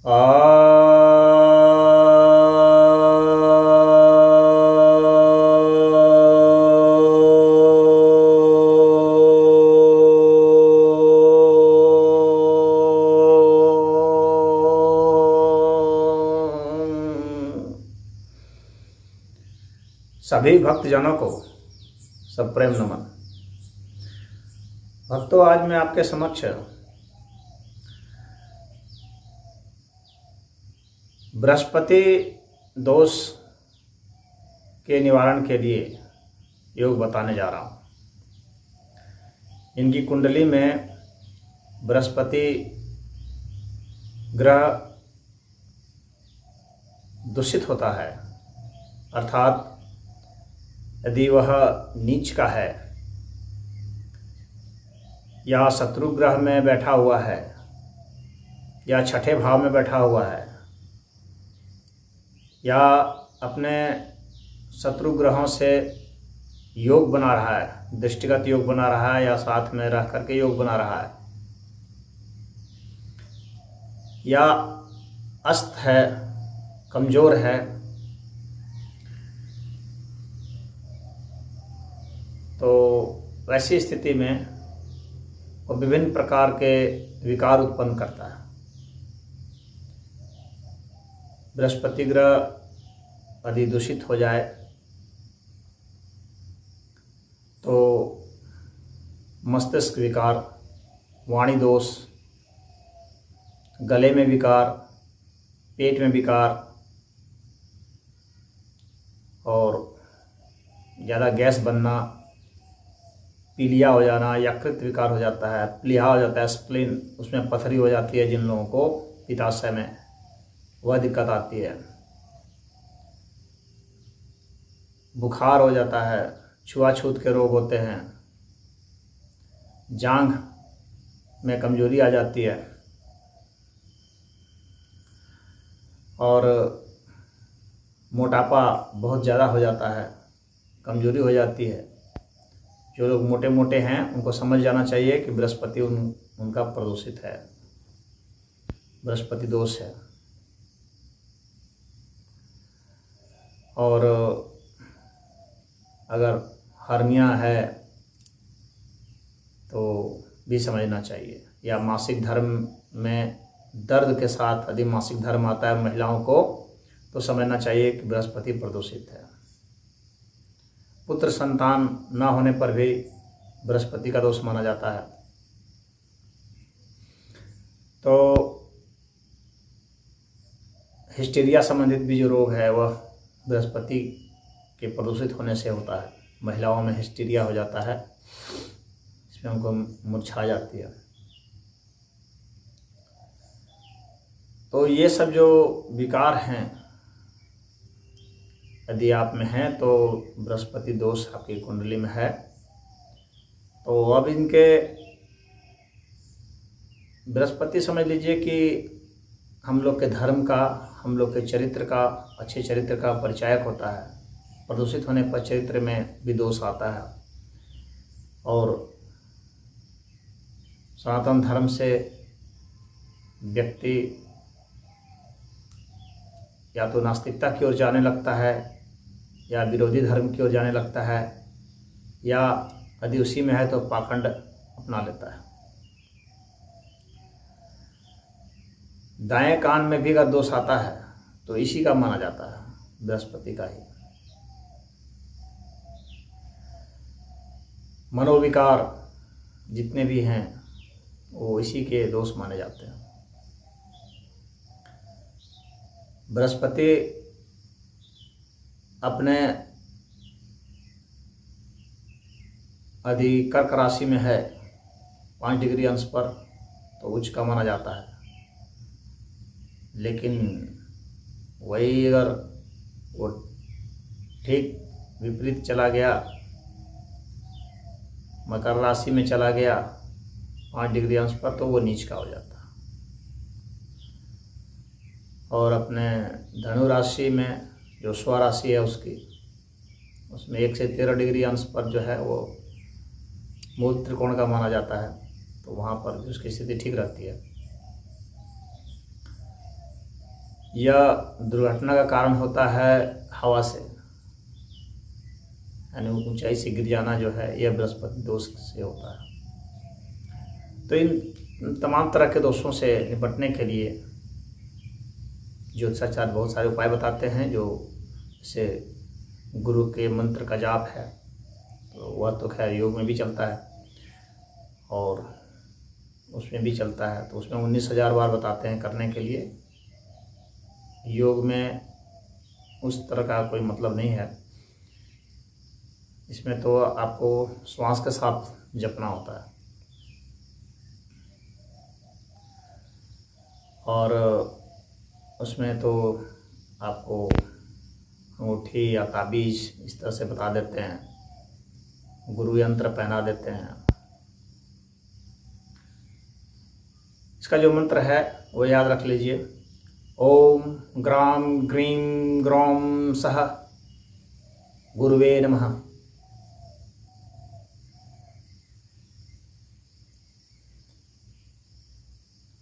आ सभी भक्तजनों को सप्रेम नमन। भक्तों, आज मैं आपके समक्ष बृहस्पति दोष के निवारण के लिए योग बताने जा रहा हूँ। इनकी कुंडली में बृहस्पति ग्रह दूषित होता है, अर्थात यदि वह नीच का है या शत्रु ग्रह में बैठा हुआ है या छठे भाव में बैठा हुआ है या अपने शत्रु ग्रहों से योग बना रहा है, दृष्टिगत योग बना रहा है या साथ में रह करके योग बना रहा है, या अस्त है, कमज़ोर है, तो वैसी स्थिति में वो विभिन्न प्रकार के विकार उत्पन्न करता है। बृहस्पति ग्रह यदि दूषित हो जाए तो मस्तिष्क विकार, वाणी दोष, गले में विकार, पेट में विकार और ज़्यादा गैस बनना, पीलिया हो जाना, यकृत विकार हो जाता है, प्लीहा हो जाता है, स्प्लीन, उसमें पथरी हो जाती है। जिन लोगों को पित्ताशय में वह दिक्कत आती है, बुखार हो जाता है, छुआछूत के रोग होते हैं, जांघ में कमजोरी आ जाती है और मोटापा बहुत ज़्यादा हो जाता है, कमजोरी हो जाती है। जो लोग मोटे मोटे हैं उनको समझ जाना चाहिए कि बृहस्पति उनका प्रदूषित है, बृहस्पति दोष है। और अगर हर्निया है तो भी समझना चाहिए, या मासिक धर्म में दर्द के साथ यदि मासिक धर्म आता है महिलाओं को तो समझना चाहिए कि बृहस्पति प्रदूषित है। पुत्र संतान न होने पर भी बृहस्पति का दोष माना जाता है। तो हिस्टीरिया संबंधित भी जो रोग है वह बृहस्पति के प्रदूषित होने से होता है। महिलाओं में हिस्टीरिया हो जाता है, इसमें उनको मुरझा जाती है। तो ये सब जो विकार हैं यदि आप में हैं तो बृहस्पति दोष आपकी कुंडली में है। तो अब इनके बृहस्पति समझ लीजिए कि हम लोग के धर्म का, हम लोग के चरित्र का, अच्छे चरित्र का परिचायक होता है। प्रदूषित होने पर चरित्र में भी दोष आता है और सनातन धर्म से व्यक्ति या तो नास्तिकता की ओर जाने लगता है या विरोधी धर्म की ओर जाने लगता है, या यदि उसी में है तो पाखंड अपना लेता है। दाएं कान में भी अगर दोष आता है तो इसी का माना जाता है, बृहस्पति का ही। मनोविकार जितने भी हैं वो इसी के दोष माने जाते हैं। बृहस्पति अपने यदि कर्क राशि में है 5 डिग्री अंश पर तो उच्च का माना जाता है, लेकिन वही अगर वो ठीक विपरीत चला गया, मकर राशि में चला गया 5 डिग्री अंश पर, तो वो नीच का हो जाता है। और अपने धनु राशि में जो स्वराशि है उसमें 1 से 13 डिग्री अंश पर जो है वो मूल त्रिकोण का माना जाता है, तो वहाँ पर भी उसकी स्थिति ठीक रहती है। यह दुर्घटना का कारण होता है हवा से, यानी ऊंचाई से गिर जाना जो है यह बृहस्पति दोष से होता है। तो इन तमाम तरह के दोषों से निपटने के लिए ज्योतिषाचार्य बहुत सारे उपाय बताते हैं, जो जैसे गुरु के मंत्र का जाप है, तो वह तो खैर योग में भी चलता है और उसमें भी चलता है, तो उसमें 19,000 बार बताते हैं करने के लिए। योग में उस तरह का कोई मतलब नहीं है, इसमें तो आपको श्वास के साथ जपना होता है। और उसमें तो आपको अंगूठी या ताबीज इस तरह से बता देते हैं, गुरु यंत्र पहना देते हैं। इसका जो मंत्र है वो याद रख लीजिए, ओम ग्राम ग्रीम ग्रौम सह गुरुवे नमः।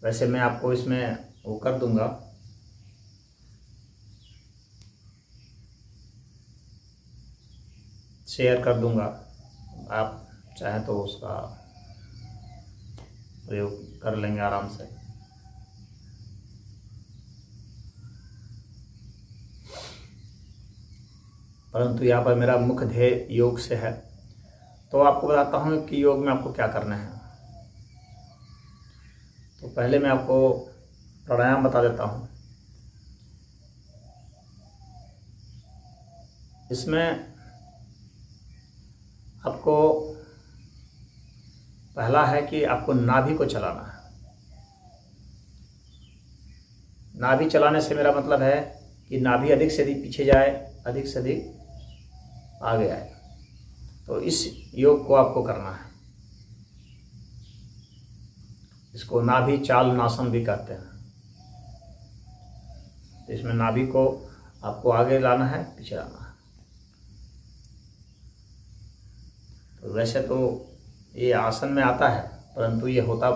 वैसे मैं आपको इसमें वो कर दूंगा, शेयर कर दूंगा, आप चाहें तो उसका प्रयोग कर लेंगे आराम से। परंतु यहाँ पर मेरा मुख्य ध्येय योग से है, तो आपको बताता हूँ कि योग में आपको क्या करना है। तो पहले मैं आपको प्राणायाम बता देता हूँ। इसमें आपको पहला है कि आपको नाभि को चलाना है। नाभि चलाने से मेरा मतलब है कि नाभि अधिक से अधिक पीछे जाए, अधिक से अधिक आगे आए। तो इस योग को आपको करना है। इसको नाभि चालनासन भी कहते हैं। तो इसमें नाभि को आपको आगे लाना है, पीछे लाना है। तो वैसे तो ये आसन में आता है, परंतु ये होता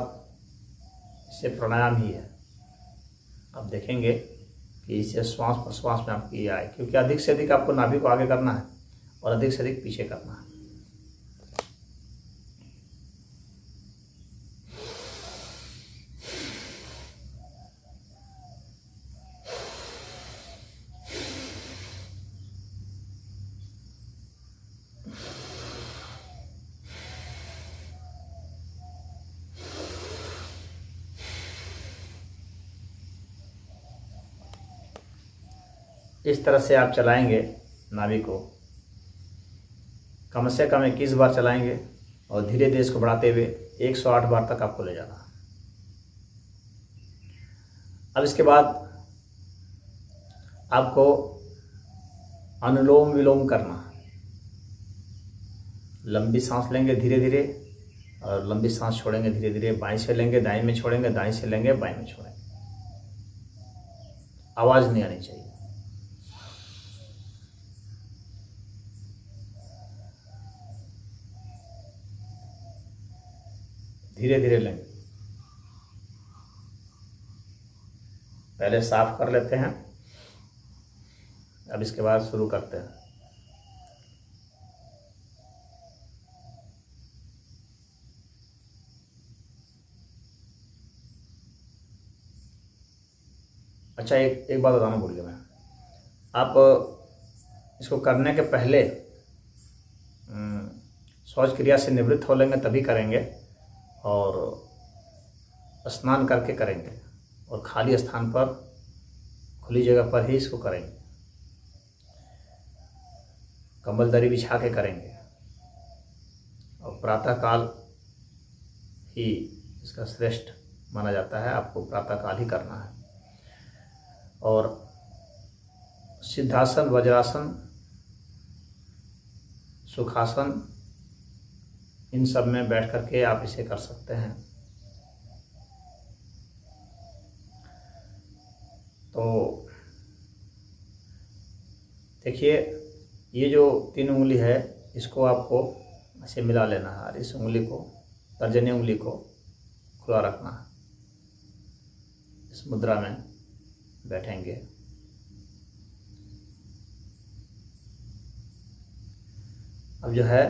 इससे प्राणायाम ही है। आप देखेंगे कि इससे श्वास प्रश्वास में आपकी आए, क्योंकि अधिक से अधिक आपको नाभि को आगे करना है और अधिक से अधिक पीछे करना है। इस तरह से आप चलाएंगे नाभि को, कम से कम 21 बार चलाएंगे और धीरे धीरे इसको बढ़ाते हुए 108 बार तक आपको ले जाना। अब इसके बाद आपको अनुलोम विलोम करना। लंबी सांस लेंगे धीरे धीरे और लंबी सांस छोड़ेंगे धीरे धीरे। बाएं से लेंगे दाएं में छोड़ेंगे, दाएं से लेंगे बाएं में छोड़ेंगे। आवाज़ नहीं आनी चाहिए। धीरे धीरे लेंगे। पहले साफ कर लेते हैं, अब इसके बाद शुरू करते हैं। अच्छा, एक बात बताना भूल गया मैं। आप इसको करने के पहले शौच क्रिया से निवृत्त हो लेंगे तभी करेंगे, और स्नान करके करेंगे और खाली स्थान पर, खुली जगह पर ही इसको करेंगे। कंबल दरी बिछा के करेंगे और प्रातःकाल ही इसका श्रेष्ठ माना जाता है। आपको प्रातःकाल ही करना है। और सिद्धासन, वज्रासन, सुखासन, इन सब में बैठ करके आप इसे कर सकते हैं। तो देखिए, ये जो 3 उंगली है इसको आपको ऐसे मिला लेना है और इस उंगली को, तर्जनी उंगली को खुला रखना है इस मुद्रा में। बैठेंगे। अब जो है,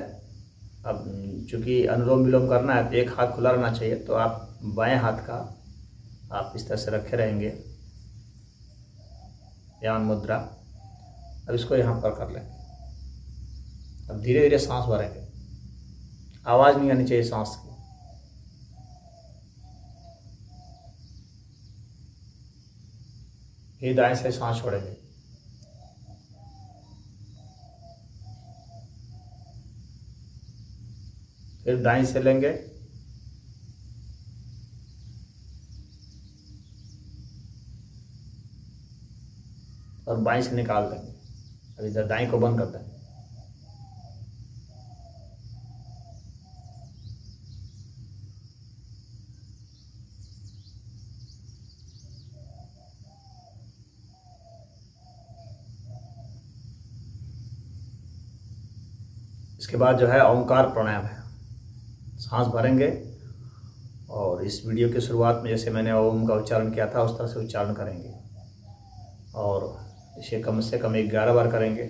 अब चूँकि अनुलोम विलोम करना है तो एक हाथ खुला रहना चाहिए, तो आप बाएं हाथ का आप इस तरह से रखे रहेंगे, ध्यान मुद्रा। अब इसको यहाँ पर कर लेंगे। अब धीरे धीरे सांस भरेंगे, आवाज़ नहीं आनी चाहिए सांस की। फिर दाएं से सांस छोड़ेंगे, फिर दाएं से लेंगे, और बाएं से निकाल देंगे। अब इधर दाएं को बंद कर देंगे। इसके बाद जो है ओंकार प्राणायाम है। सांस भरेंगे और इस वीडियो की शुरुआत में जैसे मैंने ओम का उच्चारण किया था उस तरह से उच्चारण करेंगे, और इसे कम से कम 11 बार करेंगे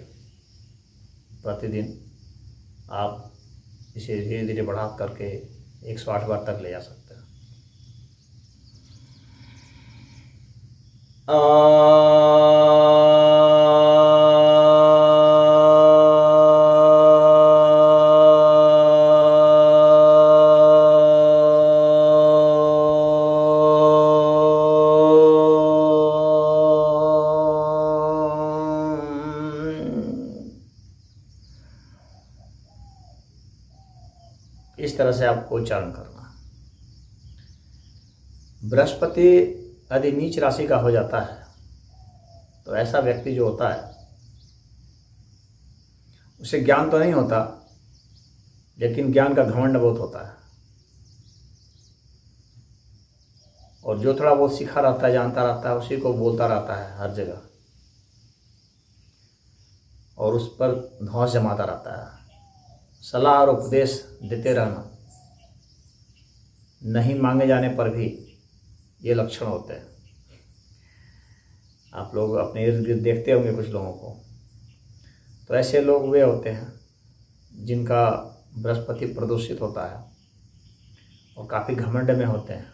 प्रतिदिन। आप इसे धीरे धीरे बढ़ा करके 108 बार तक ले जा सकते हैं। इस तरह से आपको उच्चारण करना। बृहस्पति यदि नीच राशि का हो जाता है तो ऐसा व्यक्ति जो होता है उसे ज्ञान तो नहीं होता, लेकिन ज्ञान का घमंड बहुत होता है। और जो थोड़ा बहुत सीखा रहता है, जानता रहता है, उसी को बोलता रहता है हर जगह, और उस पर धौंस जमाता रहता है। सलाह और उपदेश देते रहना, नहीं मांगे जाने पर भी ये लक्षण होते हैं। आप लोग अपने इर्द गिर्द देखते होंगे कुछ लोगों को, तो ऐसे लोग वे होते हैं जिनका बृहस्पति प्रदूषित होता है और काफ़ी घमंड में होते हैं।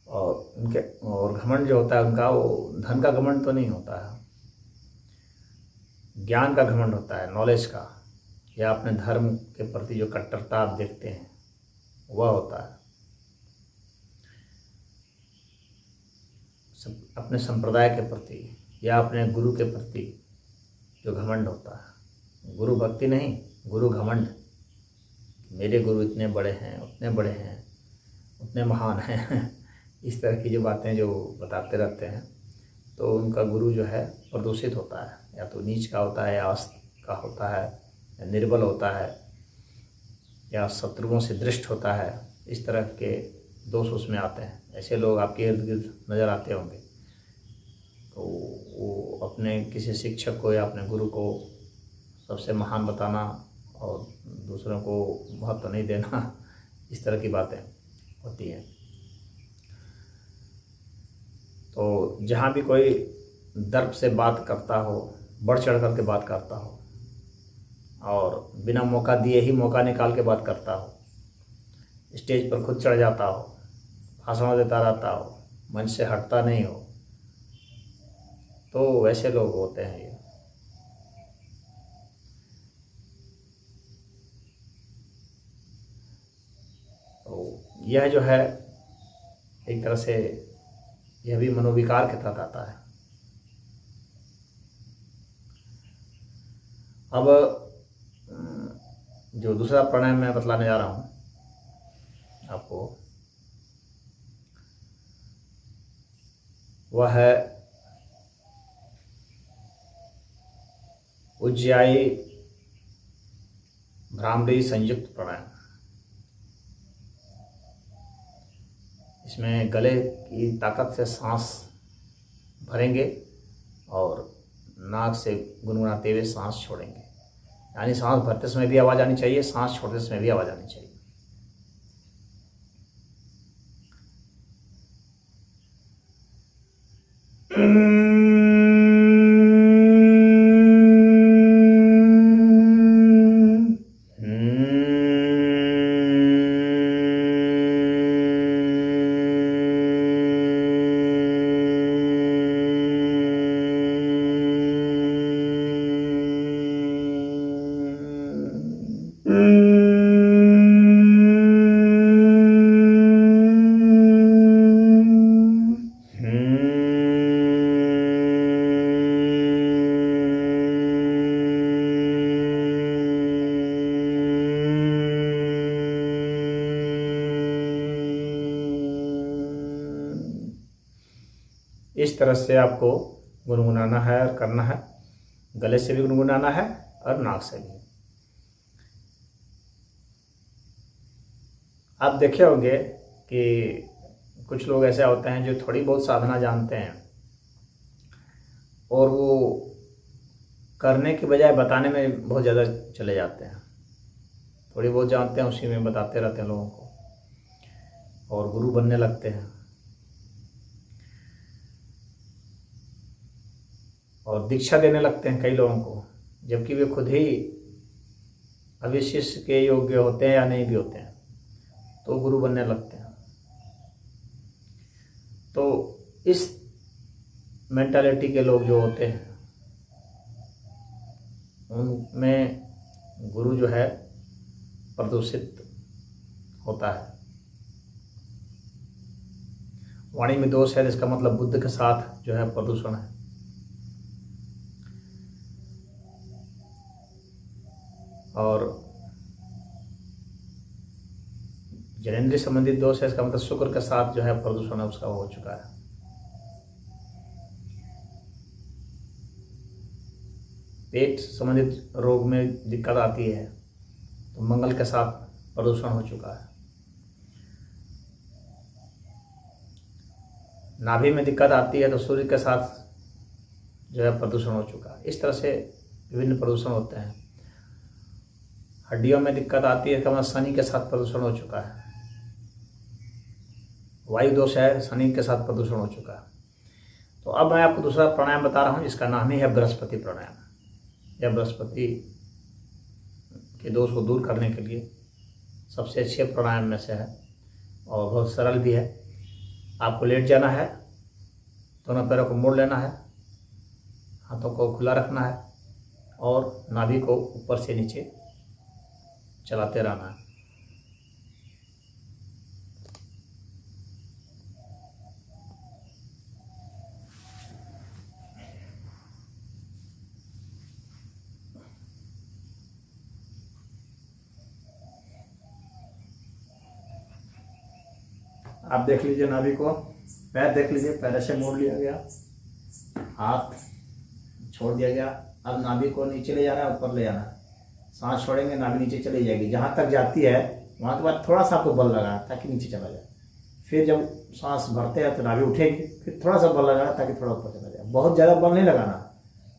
और घमंड जो होता है उनका, वो धन का घमंड तो नहीं होता है, ज्ञान का घमंड होता है, नॉलेज का, या अपने धर्म के प्रति जो कट्टरता आप देखते हैं वह होता है। अपने संप्रदाय के प्रति या अपने गुरु के प्रति जो घमंड होता है, गुरु भक्ति नहीं, गुरु घमंड। मेरे गुरु इतने बड़े हैं, उतने बड़े हैं, उतने महान हैं इस तरह की जो बातें जो बताते रहते हैं, तो उनका गुरु जो है प्रदूषित होता है, या तो नीच का होता है, या अस्त का होता है, या निर्बल होता है, या शत्रुओं से दृष्ट होता है। इस तरह के दोष उसमें आते हैं। ऐसे लोग आपके इर्द गिर्द नज़र आते होंगे, तो वो अपने किसी शिक्षक को या अपने गुरु को सबसे महान बताना और दूसरों को महत्व नहीं देना, इस तरह की बातें होती हैं। तो जहाँ भी कोई दर्प से बात करता हो, बढ़ चढ़ कर के बात करता हो, और बिना मौका दिए ही मौका निकाल के बात करता हो, स्टेज पर खुद चढ़ जाता हो, भाषण देता रहता हो, मंच से हटता नहीं हो, तो वैसे लोग होते हैं ये। तो यह जो है एक तरह से यह भी मनोविकार के तहत आता है। अब जो दूसरा प्राणायाम मैं बतलाने जा रहा हूँ आपको, वह है उज्जाई भ्रामरी संयुक्त प्राणायाम। इसमें गले की ताकत से सांस भरेंगे और नाक से गुनगुनाते हुए सांस छोड़ेंगे। यानी सांस भरते समय भी आवाज़ आनी चाहिए, सांस छोड़ते समय भी आवाज़ आनी चाहिए। इस तरह से आपको गुनगुनाना है और करना है। गले से भी गुनगुनाना है और नाक से भी। आप देखे होंगे कि कुछ लोग ऐसे होते हैं जो थोड़ी बहुत साधना जानते हैं और वो करने की बजाय बताने में बहुत ज़्यादा चले जाते हैं। थोड़ी बहुत जानते हैं उसी में बताते रहते हैं लोगों को और गुरु बनने लगते हैं और दीक्षा देने लगते हैं कई लोगों को, जबकि वे खुद ही अभी शिष्य के योग्य होते हैं या नहीं भी होते हैं, तो गुरु बनने लगते हैं। तो इस मेंटालिटी के लोग जो होते हैं उनमें गुरु जो है प्रदूषित होता है। वाणी में दोष है, जिसका मतलब बुद्ध के साथ जो है प्रदूषण है। और जनेंद्रिय संबंधित दोष है, इसका मतलब शुक्र के साथ जो है प्रदूषण है उसका हो चुका है। पेट संबंधित रोग में दिक्कत आती है तो मंगल के साथ प्रदूषण हो चुका है। नाभि में दिक्कत आती है तो सूर्य के साथ जो है प्रदूषण हो चुका है। इस तरह से विभिन्न प्रदूषण होते हैं। हड्डियों में दिक्कत आती है तो शनि के साथ प्रदूषण हो चुका है। वायु दोष है, शनि के साथ प्रदूषण हो चुका है। तो अब मैं आपको दूसरा प्राणायाम बता रहा हूँ, जिसका नाम ही है बृहस्पति प्राणायाम। यह बृहस्पति के दोष को दूर करने के लिए सबसे अच्छे प्राणायाम में से है और बहुत सरल भी है। आपको लेट जाना है, दोनों पैरों को मोड़ लेना है, हाथों को खुला रखना है और नाभि को ऊपर से नीचे चलाते रहना है। आप देख लीजिए नाभि को, पैर देख लीजिए, पैर से मोड़ लिया गया, हाथ छोड़ दिया गया। अब नाभि को नीचे ले जाना है, ऊपर ले जाना है। सांस छोड़ेंगे, नाभि नीचे चली जाएगी। जहाँ तक जाती है वहाँ के बाद थोड़ा सा आपको बल लगाना ताकि नीचे चला जाए। फिर जब सांस भरते हैं तो नाभि उठेगी, फिर थोड़ा सा बल लगाना ताकि थोड़ा ऊपर चला जाए। बहुत ज़्यादा बल नहीं लगाना,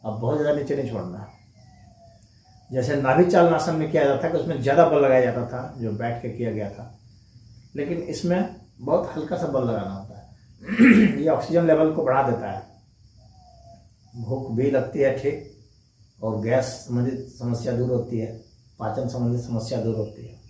अब बहुत ज़्यादा नीचे नहीं छोड़ना। जैसे नाभि चालनासन में किया जाता है कि उसमें ज़्यादा बल लगाया जाता था, जो बैठ के किया गया था, लेकिन इसमें बहुत हल्का सा बल लगाना होता है। ये ऑक्सीजन लेवल को बढ़ा देता है, भूख भी लगती है ठीक, और गैस संबंधित समस्या दूर होती है, पाचन संबंधित समस्या दूर होती है।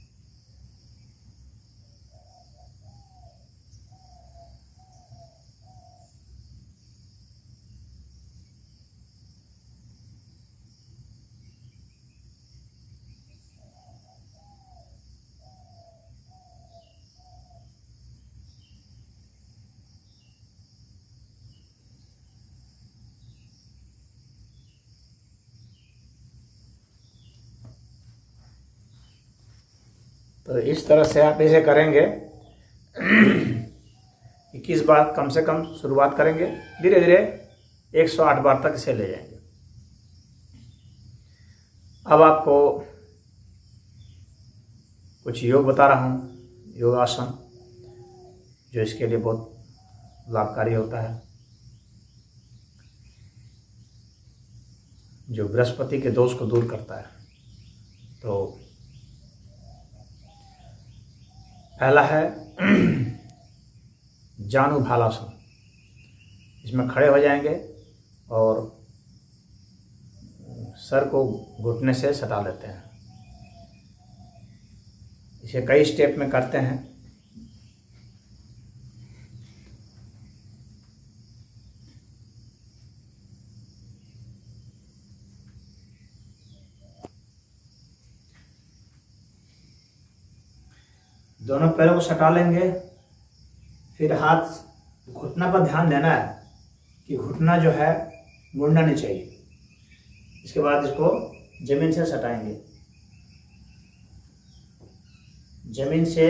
तो इस तरह से आप इसे करेंगे। 21 बार कम से कम शुरुआत करेंगे, धीरे धीरे 108 बार तक इसे ले जाएंगे। अब आपको कुछ योग बता रहा हूँ, योगासन, जो इसके लिए बहुत लाभकारी होता है, जो बृहस्पति के दोष को दूर करता है। तो पहला है जानु भालासन। इसमें खड़े हो जाएंगे और सर को घुटने से सटा लेते हैं। इसे कई स्टेप में करते हैं। दोनों पैरों को सटा लेंगे। फिर हाथ घुटना पर ध्यान देना है कि घुटना जो है मुड़ना नहीं चाहिए। इसके बाद इसको जमीन से सटाएंगे। जमीन से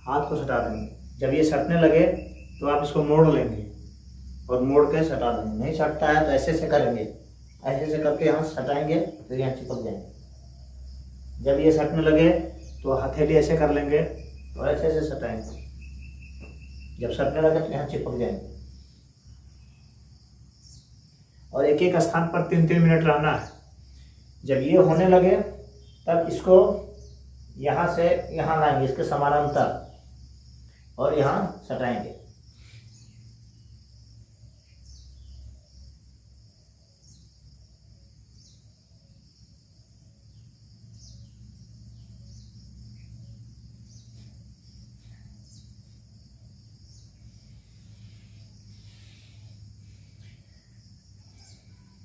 हाथ को सटा देंगे। जब ये सटने लगे तो आप इसको मोड़ लेंगे और मोड़ के सटा देंगे। नहीं सटता है तो ऐसे से करेंगे, ऐसे से करके यहाँ सटाएंगे, फिर यहाँ चिपक जाएंगे। जब ये सटने लगे तो हथेली ऐसे कर लेंगे और ऐसे से सटाएंगे। जब सटने लगे तो यहाँ चिपक जाएंगे। और एक एक स्थान पर 3-3 मिनट रहना है। जब ये होने लगे तब इसको यहाँ से यहाँ लाएंगे, इसके समानांतर, और यहाँ सटाएंगे।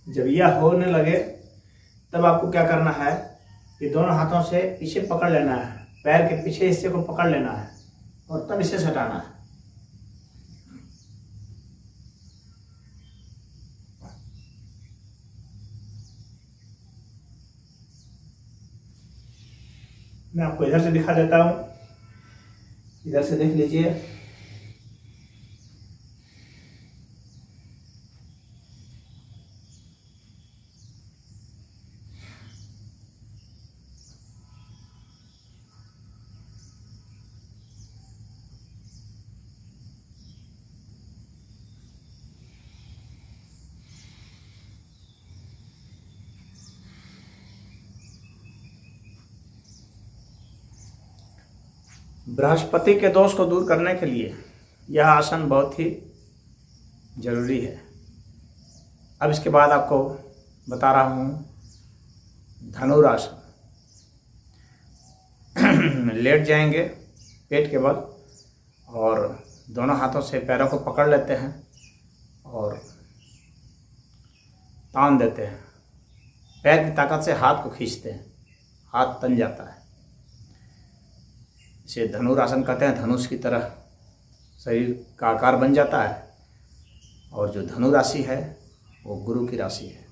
जब यह होने लगे तब आपको क्या करना है कि दोनों हाथों से पीछे पकड़ लेना है, पैर के पीछे हिस्से को पकड़ लेना है और तब इसे सटाना है। मैं आपको इधर से दिखा देता हूँ, इधर से देख लीजिए। बृहस्पति के दोष को दूर करने के लिए यह आसन बहुत ही जरूरी है। अब इसके बाद आपको बता रहा हूँ धनुरासन। लेट जाएंगे पेट के बल और दोनों हाथों से पैरों को पकड़ लेते हैं और तान देते हैं। पैर की ताकत से हाथ को खींचते हैं, हाथ तन जाता है। इसे धनुरासन कहते हैं। धनुष की तरह शरीर का आकार बन जाता है और जो धनु राशि है वो गुरु की राशि है।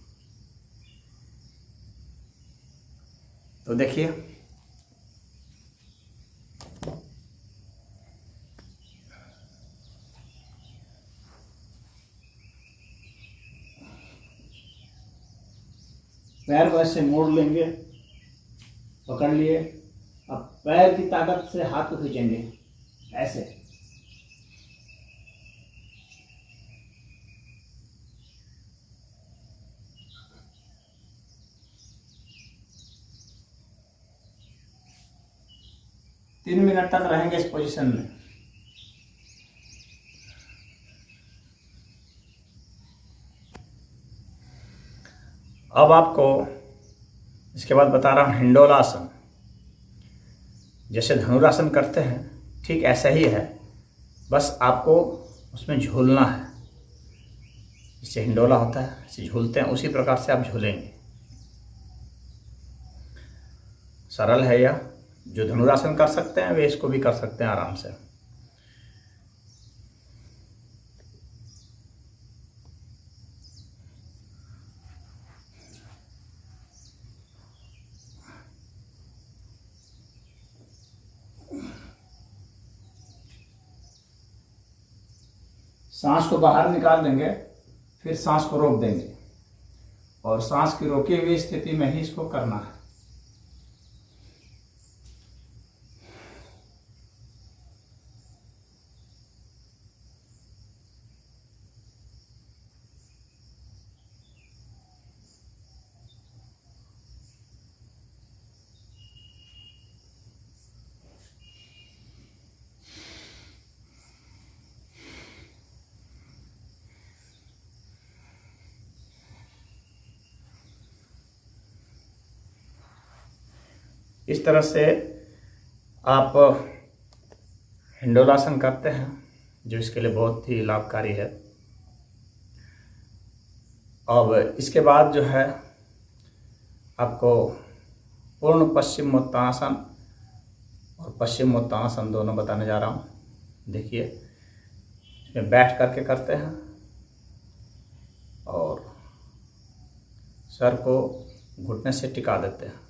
तो देखिए, पैर को ऐसे मोड़ लेंगे, पकड़ लिए। अब पैर की ताकत से हाथ को खींचेंगे ऐसे। तीन मिनट तक रहेंगे इस पोजीशन में। अब आपको इसके बाद बता रहा हूँ हिंडोलासन। जैसे धनुरासन करते हैं ठीक ऐसा ही है, बस आपको उसमें झूलना है। जिससे हिंडोला होता है, इसे झूलते हैं, उसी प्रकार से आप झूलेंगे। सरल है यह। जो धनुरासन कर सकते हैं वे इसको भी कर सकते हैं आराम से। सांस को बाहर निकाल देंगे, फिर सांस को रोक देंगे और सांस की रोकी हुई स्थिति में ही इसको करना है। इस तरह से आप हिंडोलासन करते हैं, जो इसके लिए बहुत ही लाभकारी है। अब इसके बाद जो है आपको पूर्ण पश्चिमोत्तानासन और पश्चिमोत्तानासन दोनों बताने जा रहा हूँ। देखिए, इसमें बैठ करके करते हैं और सर को घुटने से टिका देते हैं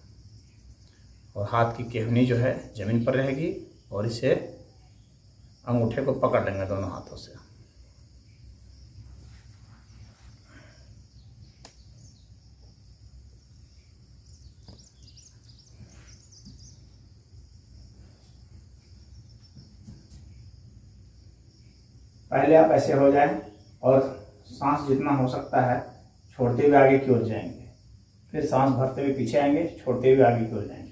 और हाथ की केहनी जो है ज़मीन पर रहेगी और इसे अंगूठे को पकड़ लेंगे दोनों हाथों से। पहले आप ऐसे हो जाएं और सांस जितना हो सकता है छोड़ते हुए आगे की ओर जाएंगे, फिर सांस भरते हुए पीछे आएंगे, छोड़ते हुए आगे की ओर जाएंगे।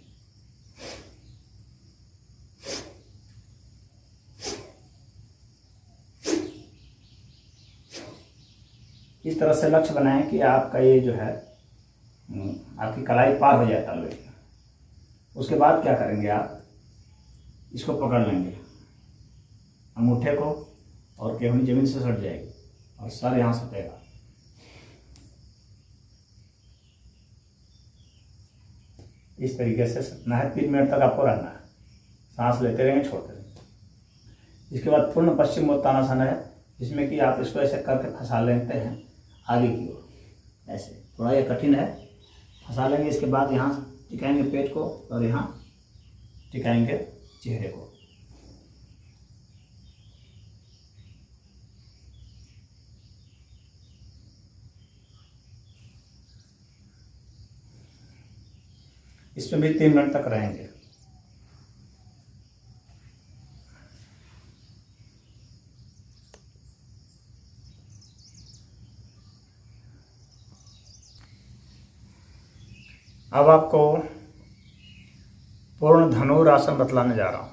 इस तरह से लक्ष्य बनाएं कि आपका ये जो है आपकी कलाई पार हो जाए तलवे की। उसके बाद क्या करेंगे, आप इसको पकड़ लेंगे अंगूठे को और केहनी जमीन से सट जाएगी और सर यहाँ सटेगा। इस तरीके से सटना है। 3 मिनट तक आपको रहना है, सांस लेते रहेंगे, छोड़ते रहेंगे। इसके बाद पूर्ण पश्चिमोत्तानासन है, जिसमें कि आप इसको ऐसे करके फंसा लेते हैं आगे की ओर। ऐसे थोड़ा ये कठिन है, फंसा लेंगे। इसके बाद यहाँ टिकाएंगे पेट को और यहाँ टिकाएंगे चेहरे को। इसमें भी 3 मिनट तक रहेंगे। अब आपको पूर्ण धनुरासन बतलाने जा रहा हूँ।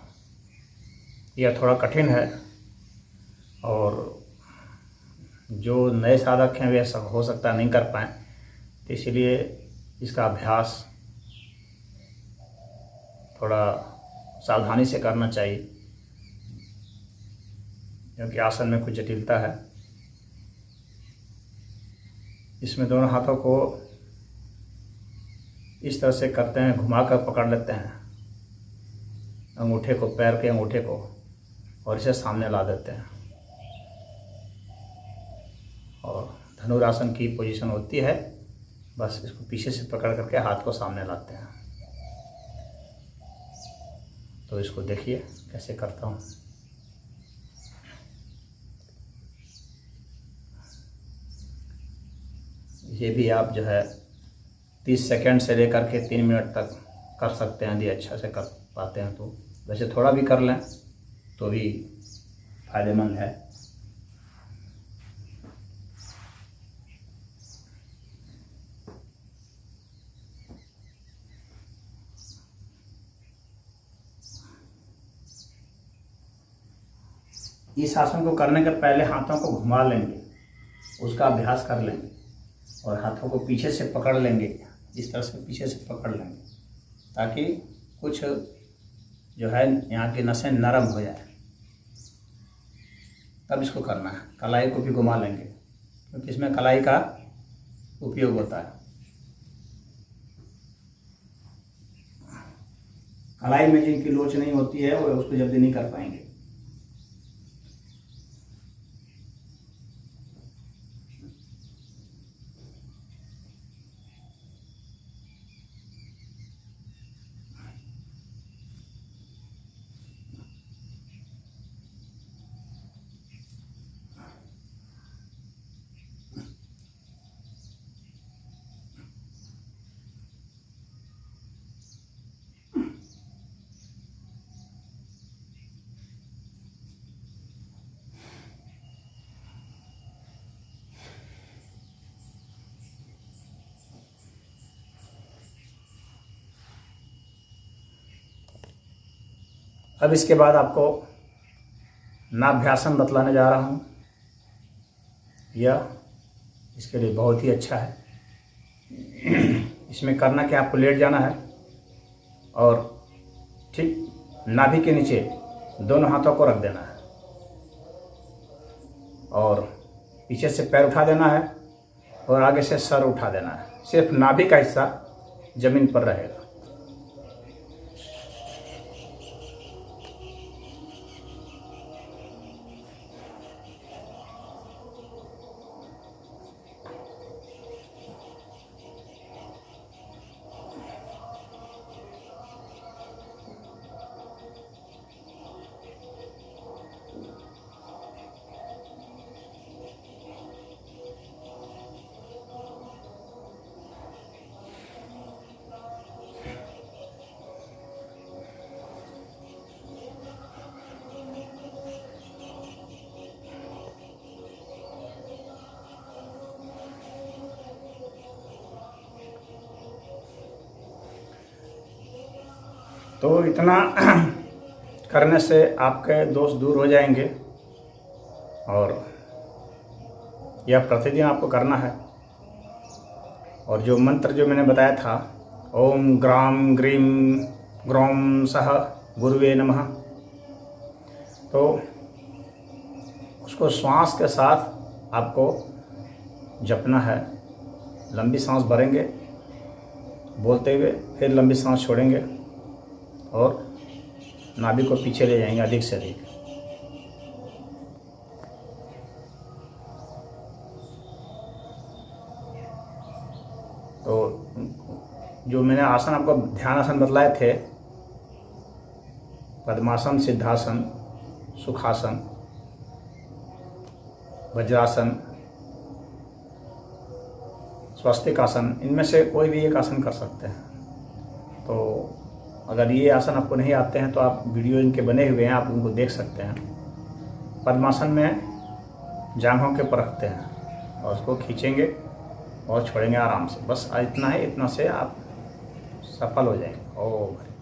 यह थोड़ा कठिन है और जो नए साधक हैं वे हो सकता है नहीं कर पाएँ, तो इसलिए इसका अभ्यास थोड़ा सावधानी से करना चाहिए, क्योंकि आसन में कुछ जटिलता है। इसमें दोनों हाथों को इस तरह से करते हैं, घुमाकर पकड़ लेते हैं अंगूठे को, पैर के अंगूठे को, और इसे सामने ला देते हैं। और धनुरासन की पोजीशन होती है, बस इसको पीछे से पकड़ करके हाथ को सामने लाते हैं। तो इसको देखिए कैसे करता हूँ। ये भी आप जो है 30 सेकंड से लेकर के 3 मिनट तक कर सकते हैं, यदि अच्छा से कर पाते हैं तो। वैसे थोड़ा भी कर लें तो भी फायदेमंद है। इस आसन को करने के पहले हाथों को घुमा लेंगे, उसका अभ्यास कर लेंगे और हाथों को पीछे से पकड़ लेंगे। इस तरह से पीछे से पकड़ लेंगे ताकि कुछ जो है यहाँ की नसें नरम हो जाए। तब इसको करना है। कलाई को भी घुमा लेंगे, क्योंकि इसमें कलाई का उपयोग होता है। कलाई में जिनकी लोच नहीं होती है वो उसको जल्दी नहीं कर पाएंगे। अब इसके बाद आपको नाभ्यासन बतलाने जा रहा हूँ। यह इसके लिए बहुत ही अच्छा है। इसमें करना क्या, आपको लेट जाना है और ठीक नाभि के नीचे दोनों हाथों को रख देना है और पीछे से पैर उठा देना है और आगे से सर उठा देना है। सिर्फ नाभि का हिस्सा जमीन पर रहेगा। तो इतना करने से आपके दोष दूर हो जाएंगे और यह प्रतिदिन आपको करना है। और जो मंत्र जो मैंने बताया था, ओम ग्राम ग्रीम ग्रौम सह गुरुवे नमः, तो उसको श्वास के साथ आपको जपना है। लंबी सांस भरेंगे बोलते हुए, फिर लंबी सांस छोड़ेंगे और नाभि को पीछे ले जाएंगे अधिक से अधिक। तो जो मैंने आसन आपको ध्यान आसन बतलाए थे, पद्मासन, सिद्धासन, सुखासन, वज्रासन, स्वस्तिक आसन, इनमें से कोई भी एक आसन कर सकते हैं। तो अगर ये आसन आपको नहीं आते हैं तो आप वीडियो इनके बने हुए हैं, आप उनको देख सकते हैं। पद्मासन में जांघों के ऊपर रखते हैं और उसको खींचेंगे और छोड़ेंगे आराम से। बस इतना है, इतना से आप सफल हो जाएंगे। ओम।